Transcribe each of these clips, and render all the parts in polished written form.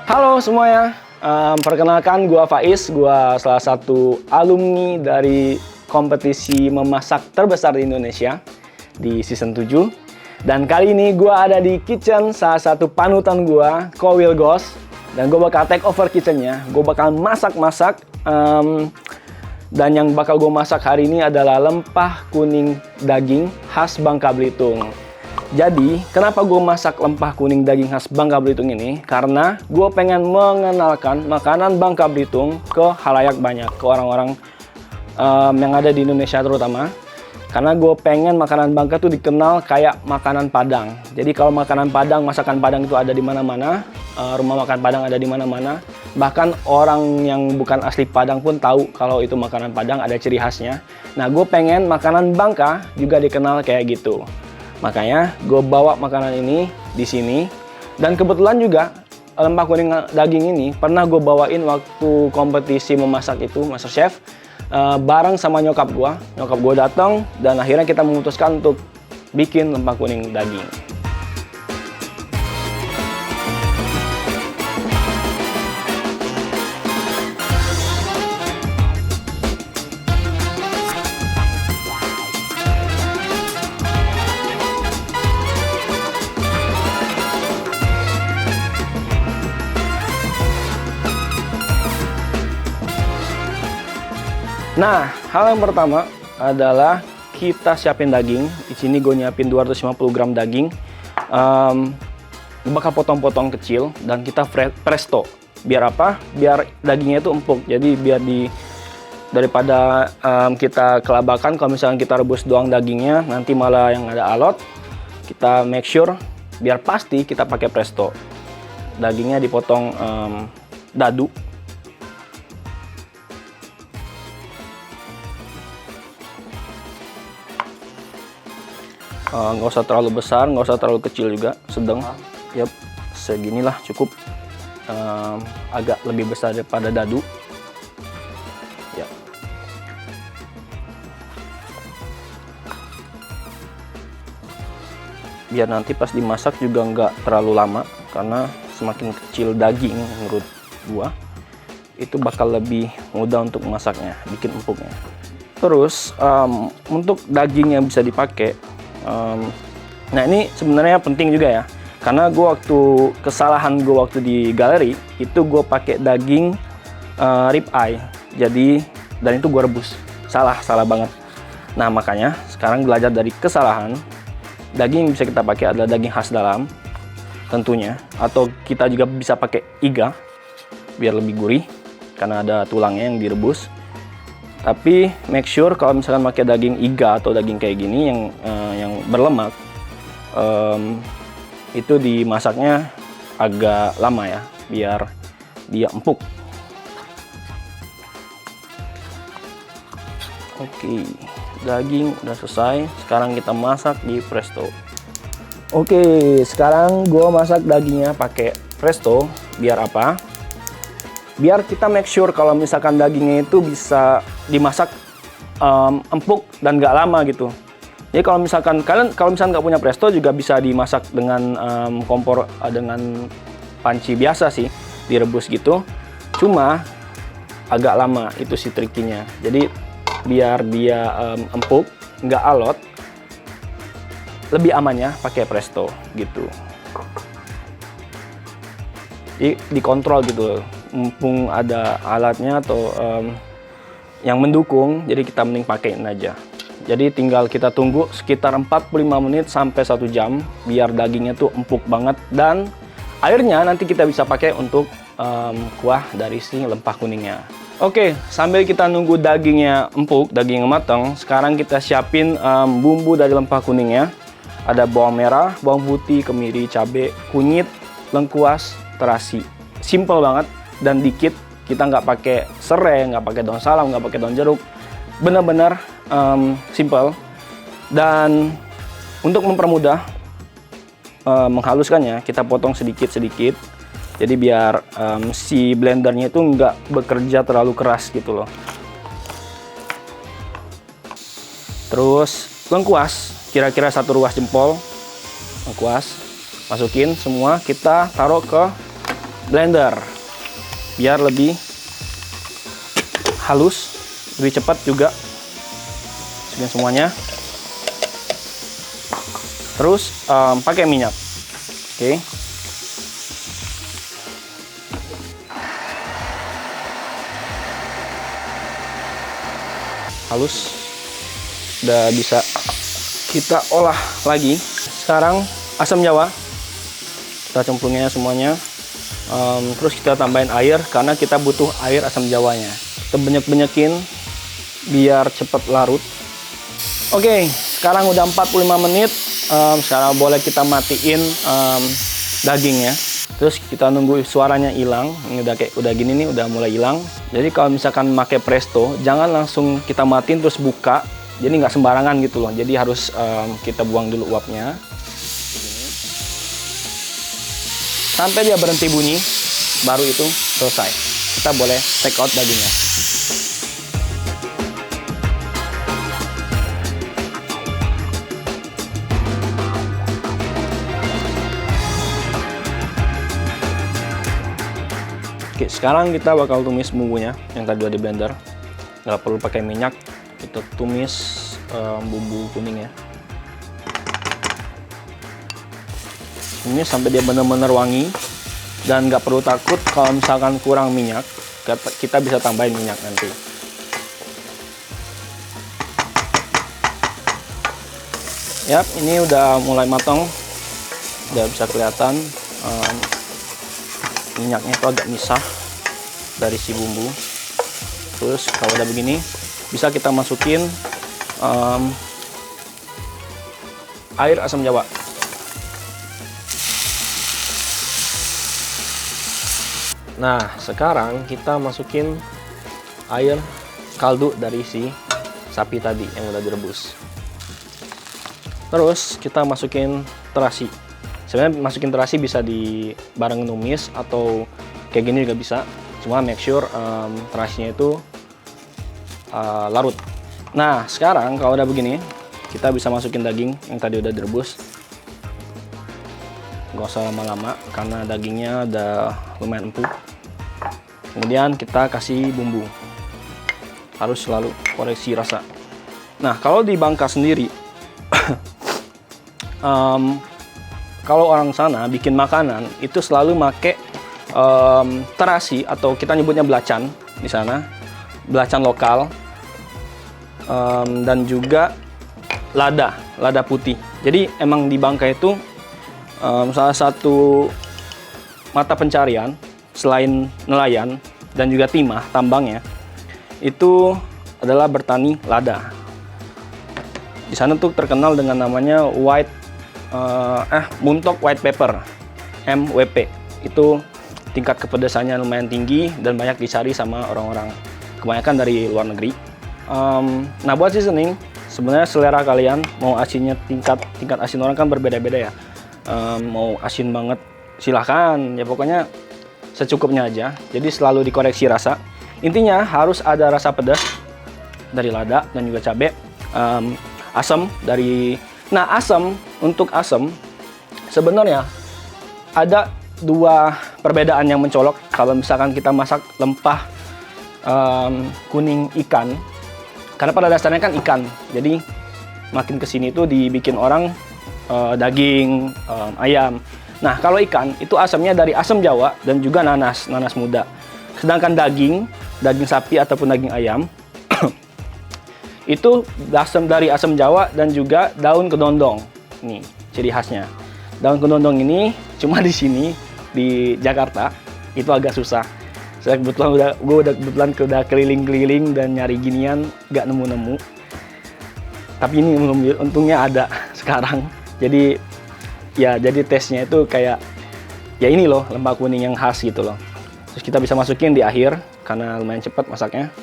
Halo semuanya, perkenalkan gua Faiz, gua salah satu alumni dari kompetisi memasak terbesar di Indonesia di season 7. Dan kali ini gua ada di kitchen salah satu panutan gua, Kowil Ghost. Dan gua bakal take over kitchennya, gua bakal masak-masak. Dan yang bakal gue masak hari ini adalah lempah kuning daging khas Bangka Belitung. Jadi, kenapa gue masak lempah kuning daging khas Bangka Belitung ini? Karena gue pengen mengenalkan makanan Bangka Belitung ke khalayak banyak, ke orang-orang yang ada di Indonesia terutama. Karena gue pengen makanan Bangka tuh dikenal kayak makanan Padang. Jadi kalau makanan Padang, masakan Padang itu ada di mana-mana, rumah makan Padang ada di mana-mana. Bahkan orang yang bukan asli Padang pun tahu kalau itu makanan Padang, ada ciri khasnya. Nah, gue pengen makanan Bangka juga dikenal kayak gitu. Makanya gue bawa makanan ini di sini. Dan kebetulan juga lempah kuning daging ini pernah gue bawain waktu kompetisi memasak itu, MasterChef. Bareng sama nyokap gue datang dan akhirnya kita memutuskan untuk bikin lempah kuning daging. Nah, hal yang pertama adalah kita siapin daging. Di sini gue nyiapin 250 gram daging. Bakal potong-potong kecil dan kita presto. Biar apa? Biar dagingnya itu empuk. Jadi biar daripada kita kelabakan, kalau misalnya kita rebus doang dagingnya, nanti malah yang ada alot. Kita make sure biar pasti kita pakai presto. Dagingnya dipotong dadu. Nggak usah terlalu besar, nggak usah terlalu kecil juga, sedang. Yap, seginilah cukup. Agak lebih besar daripada dadu. Ya. Biar nanti pas dimasak juga nggak terlalu lama, karena semakin kecil daging menurut gua itu bakal lebih mudah untuk masaknya, bikin empuknya. Terus untuk daging yang bisa dipakai. Nah, ini sebenarnya penting juga ya, karena kesalahan gue waktu di galeri itu gue pakai daging rib eye, jadi dan itu gue rebus, salah banget. Nah, makanya sekarang belajar dari kesalahan. Daging yang bisa kita pakai adalah daging khas dalam tentunya, atau kita juga bisa pakai iga biar lebih gurih karena ada tulangnya yang direbus. Tapi make sure kalau misalkan pakai daging iga atau daging kayak gini yang berlemak, itu dimasaknya agak lama ya, biar dia empuk. Oke, daging udah selesai. Sekarang kita masak di presto. Oke, sekarang gue masak dagingnya pakai presto. Biar apa? Biar kita make sure kalau misalkan dagingnya itu bisa dimasak empuk dan nggak lama gitu. Jadi kalau misalkan nggak punya presto juga bisa dimasak dengan kompor dengan panci biasa sih, direbus gitu. Cuma agak lama, itu sih trikinya. Jadi biar dia empuk, nggak alot, lebih amannya pakai presto gitu. Jadi dikontrol gitu, mumpung ada alatnya atau yang mendukung, jadi kita mending pakein aja. Jadi tinggal kita tunggu sekitar 45 menit sampai 1 jam biar dagingnya tuh empuk banget, dan airnya nanti kita bisa pakai untuk kuah dari si lempah kuningnya. Oke, sambil kita nunggu dagingnya empuk, dagingnya matang, sekarang kita siapin bumbu dari lempah kuningnya. Ada bawang merah, bawang putih, kemiri, cabai, kunyit, lengkuas, terasi. Simple banget dan dikit. Kita nggak pakai serai, nggak pakai daun salam, nggak pakai daun jeruk. Bener-bener simple. Dan untuk mempermudah menghaluskannya, kita potong sedikit-sedikit. Jadi biar si blendernya itu nggak bekerja terlalu keras gitu loh. Terus lengkuas, kira-kira 1 ruas jempol lengkuas, masukin semua, kita taruh ke blender biar lebih halus, lebih cepat juga. Masukin semuanya. Terus pakai minyak. Oke. Halus. Udah bisa kita olah lagi. Sekarang asam jawa. Kita cemplungnya semuanya. Terus kita tambahin air karena kita butuh air asam jawanya. Kita banyak-banyakin biar cepat larut. Oke, sekarang udah 45 menit. Sekarang boleh kita matiin dagingnya. Terus kita nunggu suaranya hilang. Ini udah gini nih, udah mulai hilang. Jadi kalau misalkan pakai presto, jangan langsung kita matiin terus buka. Jadi nggak sembarangan gitu loh. Jadi harus kita buang dulu uapnya. Sampai dia berhenti bunyi, baru itu selesai. Kita boleh take out dagingnya. Oke, sekarang kita bakal tumis bumbunya yang tadi udah di blender. Nggak perlu pakai minyak, kita tumis bumbu kuningnya. Ini sampai dia benar-benar wangi, dan nggak perlu takut kalau misalkan kurang minyak, kita bisa tambahin minyak nanti. Yap, ini udah mulai matang, udah bisa kelihatan. Minyaknya itu agak misah dari si bumbu. Terus kalau udah begini, bisa kita masukin air asam jawa. Nah, sekarang kita masukin air kaldu dari si sapi tadi yang udah direbus. Terus kita masukin terasi. Sebenarnya masukin terasi bisa di bareng numis atau kayak gini juga bisa. Cuma make sure terasinya itu larut. Nah, sekarang kalau udah begini, kita bisa masukin daging yang tadi udah direbus. Gak usah lama-lama karena dagingnya udah lumayan empuk. Kemudian kita kasih bumbu. Harus selalu koreksi rasa. Nah, kalau di Bangka sendiri, kalau orang sana bikin makanan itu selalu make terasi atau kita nyebutnya belacan di sana, belacan lokal, dan juga lada putih. Jadi emang di Bangka itu salah satu mata pencarian selain nelayan dan juga timah tambangnya itu adalah bertani lada. Di sana tuh terkenal dengan namanya Muntok White Pepper, MWP. Itu tingkat kepedasannya lumayan tinggi dan banyak dicari sama orang-orang, kebanyakan dari luar negeri. Nah, buat seasoning, sebenarnya selera kalian mau asinnya tingkat asin orang kan berbeda-beda ya. Mau asin banget silahkan, ya pokoknya secukupnya aja. Jadi selalu dikoreksi rasa. Intinya harus ada rasa pedas dari lada dan juga cabai, asam dari. Nah, untuk asam sebenarnya ada dua perbedaan yang mencolok kalau misalkan kita masak lempah kuning ikan. Karena pada dasarnya kan ikan, jadi makin kesini tuh dibikin orang daging, ayam. Nah, kalau ikan itu asamnya dari asam jawa dan juga nanas muda. Sedangkan daging sapi ataupun daging ayam itu dari asam jawa dan juga daun kedondong. Nih, ciri khasnya. Daun kedondong ini cuma di sini di Jakarta itu agak susah. Saya kebetulan udah keliling-keliling dan nyari ginian nggak nemu-nemu. Tapi ini untungnya ada sekarang. Jadi tesnya itu kayak ya ini loh, lempah kuning yang khas gitu loh. Terus kita bisa masukin di akhir karena lumayan cepat masaknya.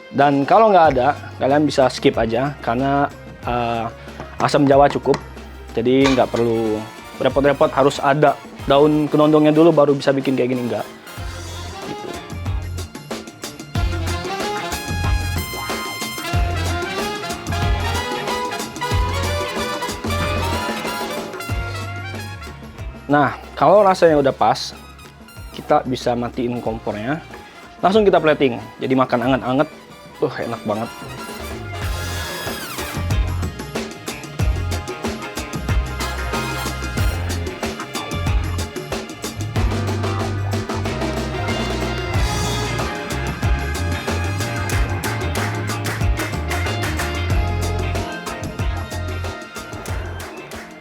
Dan kalau nggak ada, kalian bisa skip aja karena asam jawa cukup. Jadi nggak perlu repot-repot harus ada daun kedondongnya dulu baru bisa bikin kayak gini, nggak. Gitu. Nah, kalau rasanya udah pas, kita bisa matiin kompornya. Langsung kita plating. Jadi makan anget-anget, enak banget.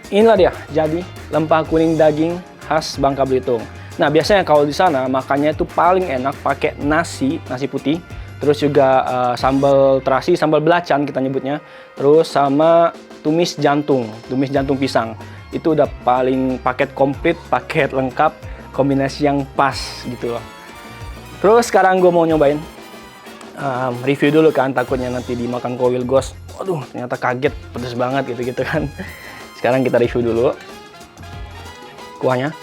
Inilah dia, jadi lempah kuning daging khas Bangka Belitung. Nah, biasanya kalau di sana makannya itu paling enak pakai nasi putih, terus juga sambal terasi, sambal belacan kita nyebutnya, terus sama tumis jantung pisang. Itu udah paling paket komplit, paket lengkap, kombinasi yang pas gitu loh. Terus sekarang gue mau nyobain review dulu kan, takutnya nanti dimakan Koil Ghost. Waduh, ternyata kaget, pedes banget gitu-gitu kan. Sekarang kita review dulu kuahnya.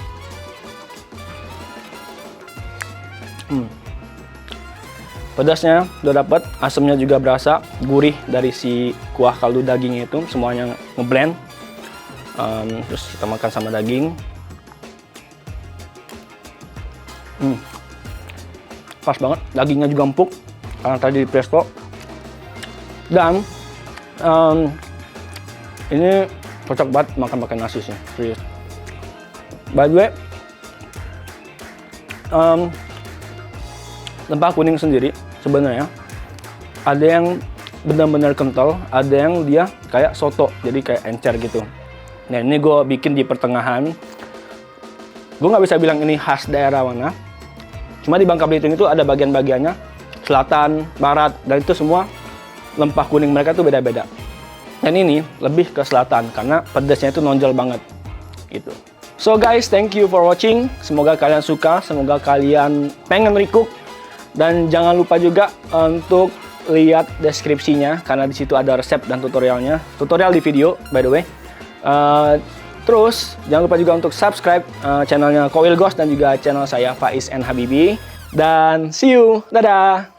Pedasnya udah dapet, asamnya juga berasa, gurih dari si kuah kaldu dagingnya itu, semuanya ngeblend. Terus kita makan sama daging. Pas banget, dagingnya juga empuk karena tadi di presto. Dan ini cocok banget makan pakai nasi sih, serius. By the way, lempah kuning sendiri sebenarnya ada yang benar-benar kental, ada yang dia kayak soto, jadi kayak encer gitu. Nah, ini gue bikin di pertengahan. Gue nggak bisa bilang ini khas daerah mana. Cuma di Bangka Belitung itu ada bagian-bagiannya, selatan, barat, dan itu semua lempah kuning mereka tuh beda-beda. Dan ini lebih ke selatan karena pedasnya itu nonjol banget gitu. So guys, thank you for watching. Semoga kalian suka, semoga kalian pengen recook, dan jangan lupa juga untuk lihat deskripsinya karena di situ ada resep dan tutorialnya. Tutorial di video, by the way. Terus jangan lupa juga untuk subscribe channelnya Koil Ghost dan juga channel saya Faiz N Habibi. Dan see you, dadah.